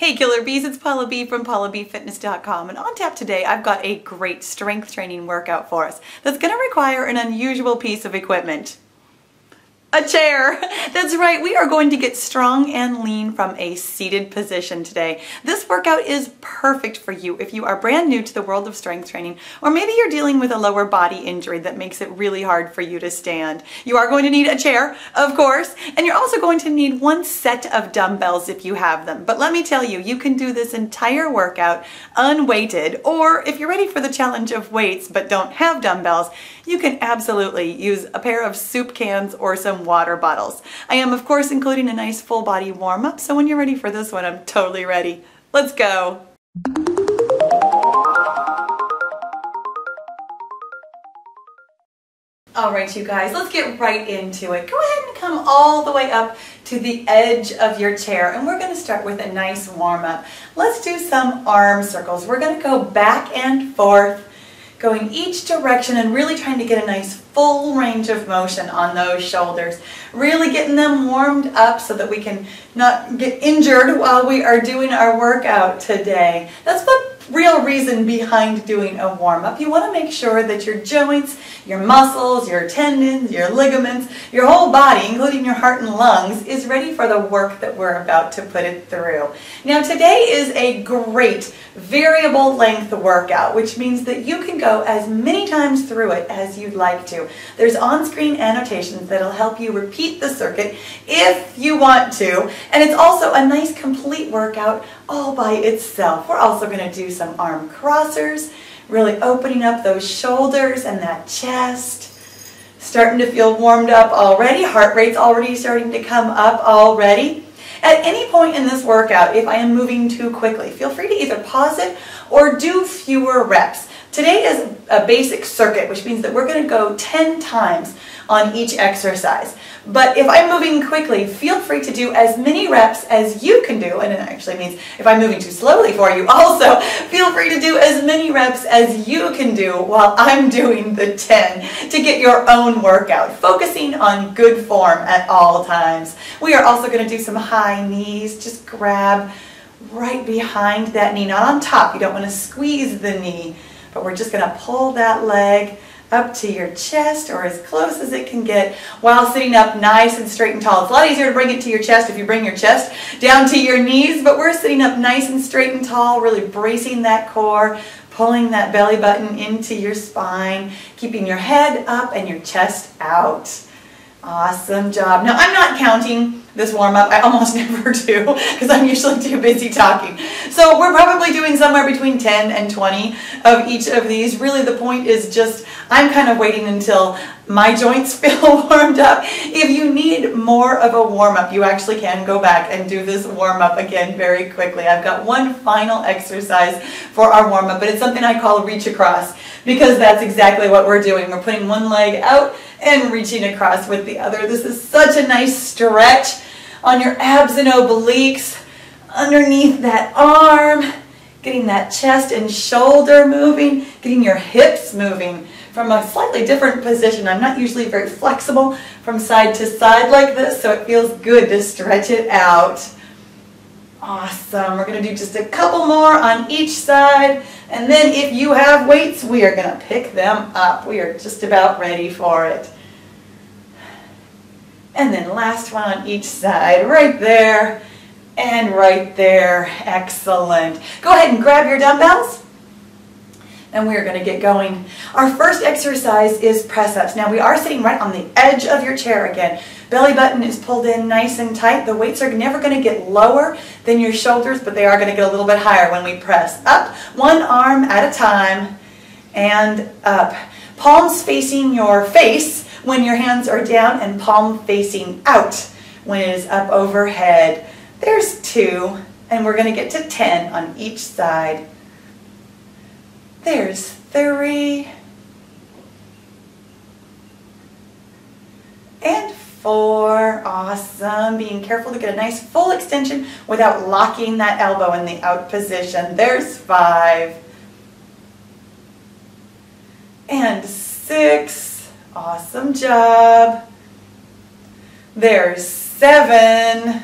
Hey Killer Bees, it's Pahla B from PahlaBFitness.com, and on tap today I've got a great strength training workout for us that's going to require an unusual piece of equipment. A chair! That's right, we are going to get strong and lean from a seated position today. This workout is perfect for you if you are brand new to the world of strength training, or maybe you're dealing with a lower body injury that makes it really hard for you to stand. You are going to need a chair, of course, and you're also going to need one set of dumbbells if you have them. But let me tell you, you can do this entire workout unweighted, or if you're ready for the challenge of weights but don't have dumbbells, you can absolutely use a pair of soup cans or some water bottles. I am, of course, including a nice full body warm-up, so when you're ready for this one, I'm totally ready. Let's go. All right, you guys, let's get right into it. Go ahead and come all the way up to the edge of your chair, and we're going to start with a nice warm-up. Let's do some arm circles. We're going to go back and forth, going each direction and really trying to get a nice full range of motion on those shoulders. Really getting them warmed up so that we can not get injured while we are doing our workout today. That's the real reason behind doing a warm-up. You want to make sure that your joints, your muscles, your tendons, your ligaments, your whole body, including your heart and lungs, is ready for the work that we're about to put it through. Now today is a great variable length workout, which means that you can go as many times through it as you'd like to. There's on-screen annotations that'll help you repeat the circuit if you want to, and it's also a nice complete workout all by itself. We're also going to do some arm crossers, really opening up those shoulders and that chest. Starting to feel warmed up already. Heart rate's already starting to come up already. At any point in this workout, if I am moving too quickly, feel free to either pause it or do fewer reps. Today is a basic circuit, which means that we're going to go 10 times on each exercise. But if I'm moving quickly, feel free to do as many reps as you can do, and it actually means if I'm moving too slowly for you, also feel free to do as many reps as you can do while I'm doing the 10 to get your own workout, focusing on good form at all times. We are also going to do some high knees. Just grab right behind that knee, not on top. You don't want to squeeze the knee, but we're just going to pull that leg up to your chest or as close as it can get while sitting up nice and straight and tall. It's a lot easier to bring it to your chest if you bring your chest down to your knees, but we're sitting up nice and straight and tall, really bracing that core, pulling that belly button into your spine, keeping your head up and your chest out. Awesome job. Now, I'm not counting this warm-up. I almost never do because I'm usually too busy talking. So we're probably doing somewhere between 10 and 20 of each of these. Really, the point is just I'm kind of waiting until my joints feel warmed up. If you need more of a warm-up, you actually can go back and do this warm-up again very quickly. I've got one final exercise for our warm-up, but it's something I call reach across because that's exactly what we're doing. We're putting one leg out and reaching across with the other. This is such a nice stretch on your abs and obliques, underneath that arm, getting that chest and shoulder moving, getting your hips moving from a slightly different position. I'm not usually very flexible from side to side like this, so it feels good to stretch it out. Awesome. We're going to do just a couple more on each side, and then if you have weights, we are going to pick them up. We are just about ready for it. And then last one on each side, right there and right there. Excellent. Go ahead and grab your dumbbells, and we are going to get going. Our first exercise is press-ups. Now, we are sitting right on the edge of your chair again. Belly button is pulled in nice and tight. The weights are never going to get lower than your shoulders, but they are going to get a little bit higher when we press up. One arm at a time and up. Palms facing your face when your hands are down, and palm facing out when it is up overhead. There's 2, and we're going to get to 10 on each side. There's 3. And 4. Awesome. Being careful to get a nice full extension without locking that elbow in the out position. There's 5. And 6. Awesome job. There's 7.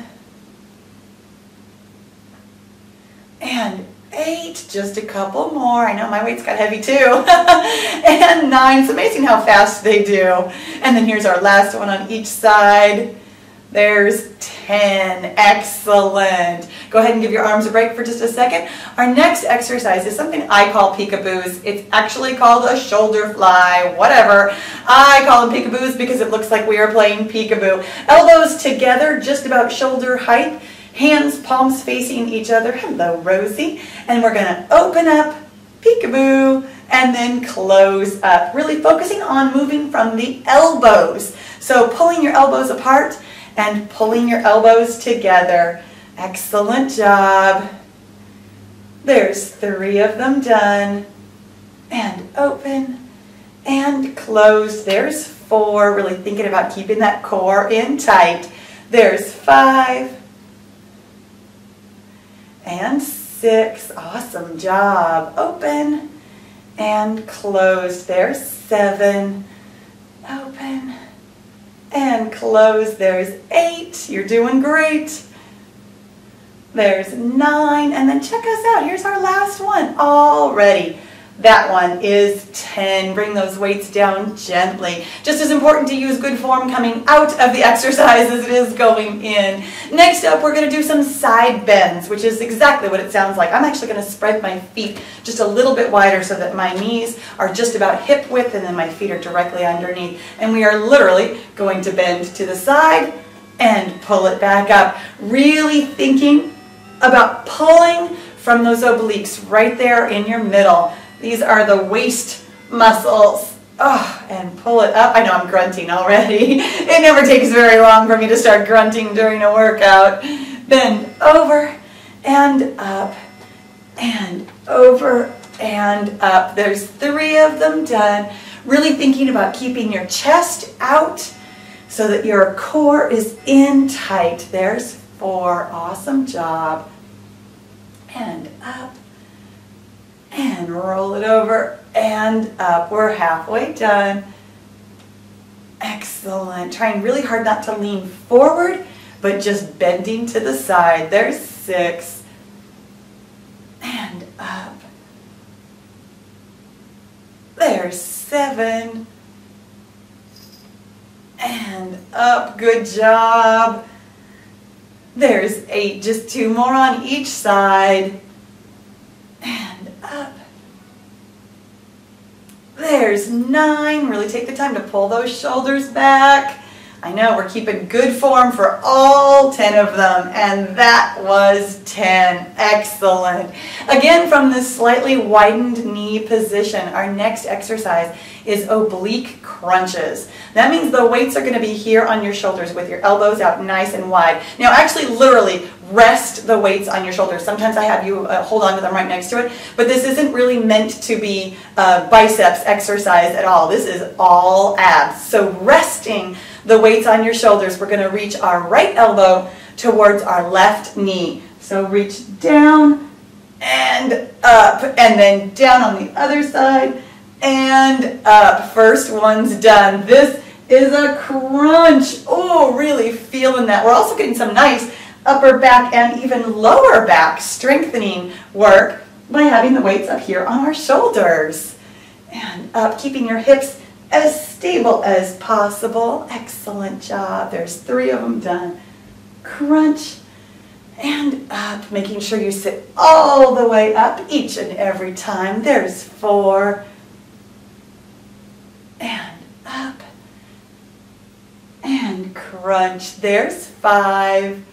8, just a couple more. I know my weight's got heavy too. And 9, it's amazing how fast they do. And then here's our last one on each side. There's 10, excellent. Go ahead and give your arms a break for just a second. Our next exercise is something I call peekaboos. It's actually called a shoulder fly, whatever. I call them peekaboos because it looks like we are playing peekaboo. Elbows together, just about shoulder height. Hands, palms facing each other. Hello, Rosie. And we're gonna open up, peekaboo, and then close up. Really focusing on moving from the elbows. So pulling your elbows apart and pulling your elbows together. Excellent job. There's 3 of them done. And open and close. There's 4. Really thinking about keeping that core in tight. There's 5. And 6. Awesome job. Open and close. There's 7. Open and close. There's 8. You're doing great. There's 9. And then check us out. Here's our last one already. That one is 10. Bring those weights down gently. Just as important to use good form coming out of the exercise as it is going in. Next up, we're going to do some side bends, which is exactly what it sounds like. I'm actually going to spread my feet just a little bit wider so that my knees are just about hip width and then my feet are directly underneath. And we are literally going to bend to the side and pull it back up. Really thinking about pulling from those obliques right there in your middle. These are the waist muscles. Oh, and pull it up. I know I'm grunting already. It never takes very long for me to start grunting during a workout. Bend over and up and over and up. There's 3 of them done. Really thinking about keeping your chest out so that your core is in tight. There's 4. Awesome job. And up. And roll it over and up. We're halfway done. Excellent. Trying really hard not to lean forward, but just bending to the side. There's 6. And up. There's 7. And up. Good job. There's 8. Just 2 more on each side. And up. There's 9. Really take the time to pull those shoulders back. I know we're keeping good form for all 10 of them, and that was 10. Excellent. Again, from this slightly widened knee position, our next exercise is oblique crunches. That means the weights are going to be here on your shoulders with your elbows out nice and wide. Now actually literally rest the weights on your shoulders. Sometimes I have you hold on to them right next to it, but this isn't really meant to be a biceps exercise at all. This is all abs. So resting the weights on your shoulders, we're going to reach our right elbow towards our left knee. So reach down and up, and then down on the other side and up. First one's done. This is a crunch. Oh, really feeling that. We're also getting some nice upper back and even lower back strengthening work by having the weights up here on our shoulders. And up, keeping your hips as stable as possible. Excellent job. There's 3 of them done. Crunch and up, making sure you sit all the way up each and every time. There's 4 and up and crunch. There's 5.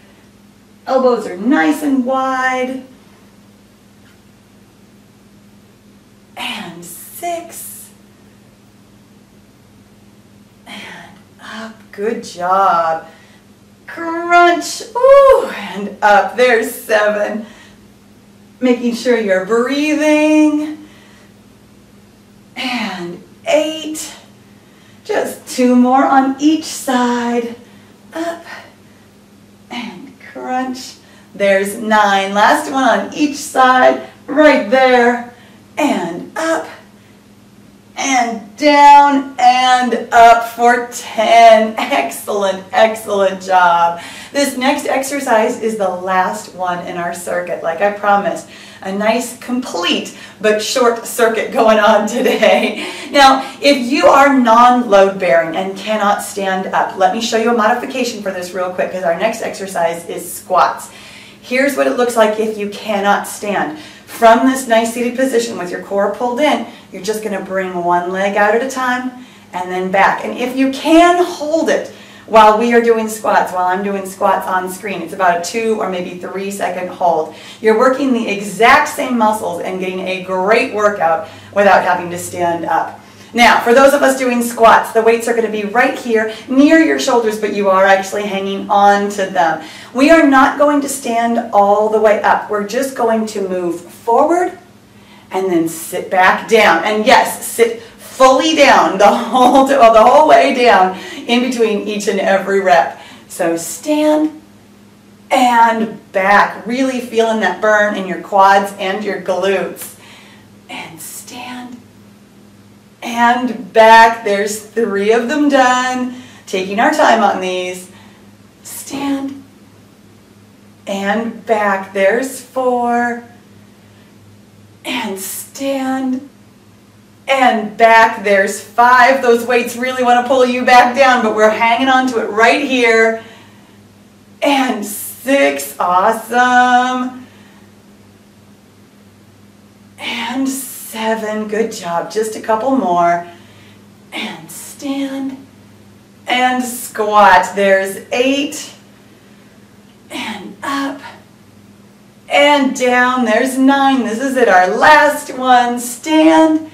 Elbows are nice and wide. And 6. And up. Good job. Crunch. Ooh, and up. There's 7. Making sure you're breathing. And 8. Just 2 more on each side. Up. And crunch. There's 9. Last one on each side. Right there. And up. and down and up for 10. Excellent, excellent job. This next exercise is the last one in our circuit, like I promised. A nice, complete, but short circuit going on today. Now, if you are non-load bearing and cannot stand up, let me show you a modification for this real quick, because our next exercise is squats. Here's what it looks like if you cannot stand. From this nice seated position with your core pulled in, you're just going to bring one leg out at a time and then back. And if you can hold it while we are doing squats, while I'm doing squats on screen, it's about a 2 or maybe 3 second hold. You're working the exact same muscles and getting a great workout without having to stand up. Now, for those of us doing squats, the weights are going to be right here near your shoulders, but you are actually hanging on to them. We are not going to stand all the way up. We're just going to move forward and then sit back down. And yes, sit fully down the whole way down in between each and every rep. So stand and back, really feeling that burn in your quads and your glutes. And stand and back. There's 3 of them done. Taking our time on these. Stand and back. There's 4. And stand and back. There's 5. Those weights really want to pull you back down, but we're hanging on to it right here. And 6. Awesome. And 7. Good job. Just a couple more. And stand and squat. There's 8. And up and down. There's 9. This is it. Our last one. Stand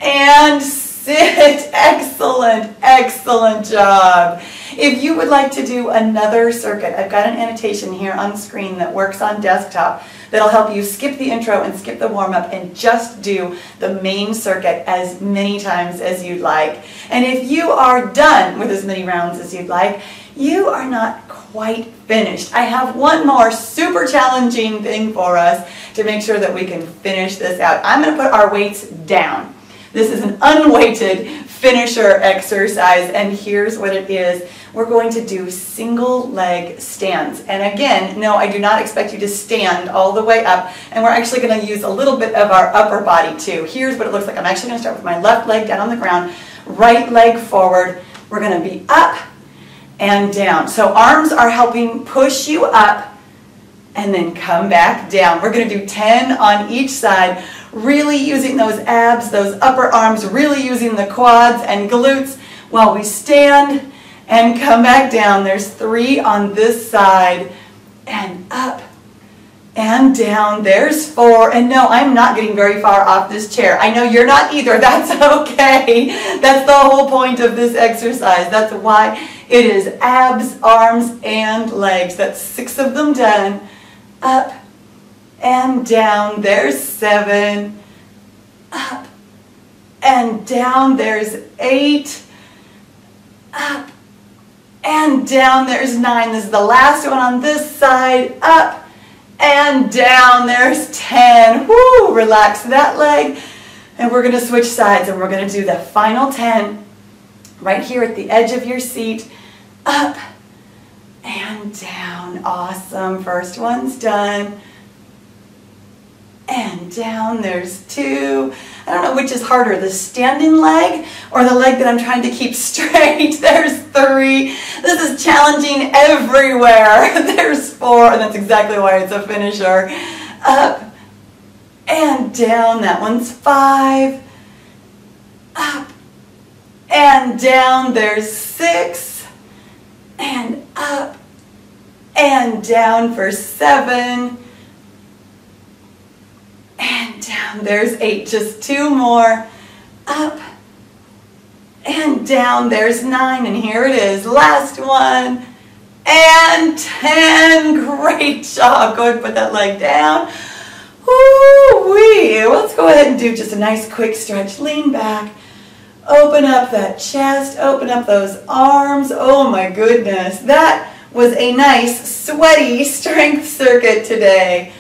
and sit. Excellent, excellent job. If you would like to do another circuit, I've got an annotation here on screen that works on desktop that'll help you skip the intro and skip the warm-up and just do the main circuit as many times as you'd like. And if you are done with as many rounds as you'd like, you are not quite finished. I have one more super challenging thing for us to make sure that we can finish this out. I'm going to put our weights down. This is an unweighted finisher exercise, and here's what it is. We're going to do single leg stands. And again, no, I do not expect you to stand all the way up, and we're actually going to use a little bit of our upper body too. Here's what it looks like. I'm actually going to start with my left leg down on the ground, right leg forward. We're going to be up and down. So arms are helping push you up and then come back down. We're going to do 10 on each side, really using those abs, those upper arms, really using the quads and glutes while we stand and come back down. There's 3 on this side, and up and down. There's 4, and no, I'm not getting very far off this chair. I know you're not either. That's okay. That's the whole point of this exercise. That's why it is abs, arms, and legs. That's 6 of them done. Up and down. There's 7. Up and down. There's 8. Up and down. There's 9. This is the last one on this side. Up and down. There's 10. Woo! Relax that leg. And we're going to switch sides, and we're going to do the final 10 right here at the edge of your seat. Up and down. Awesome. First one's done. And down. There's 2. I don't know which is harder, the standing leg or the leg that I'm trying to keep straight. There's 3. This is challenging everywhere. There's 4, and that's exactly why it's a finisher. Up and down. That one's 5. Up and down. There's 6. And up and down for 7. And down. There's 8. Just 2 more. Up and down. There's 9. And here it is. Last one. And 10. Great job. Go ahead and put that leg down. Woo-wee. Let's go ahead and do just a nice quick stretch. Lean back. Open up that chest. Open up those arms. Oh my goodness. That was a nice, sweaty strength circuit today.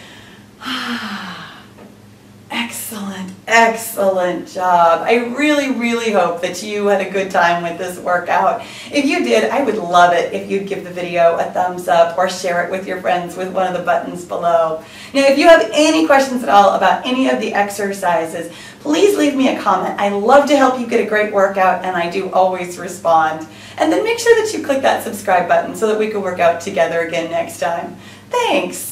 Excellent. Excellent, excellent job. I really, really hope that you had a good time with this workout. If you did, I would love it if you'd give the video a thumbs up or share it with your friends with one of the buttons below. Now, if you have any questions at all about any of the exercises, please leave me a comment. I love to help you get a great workout, and I do always respond. And then make sure that you click that subscribe button so that we can work out together again next time. Thanks.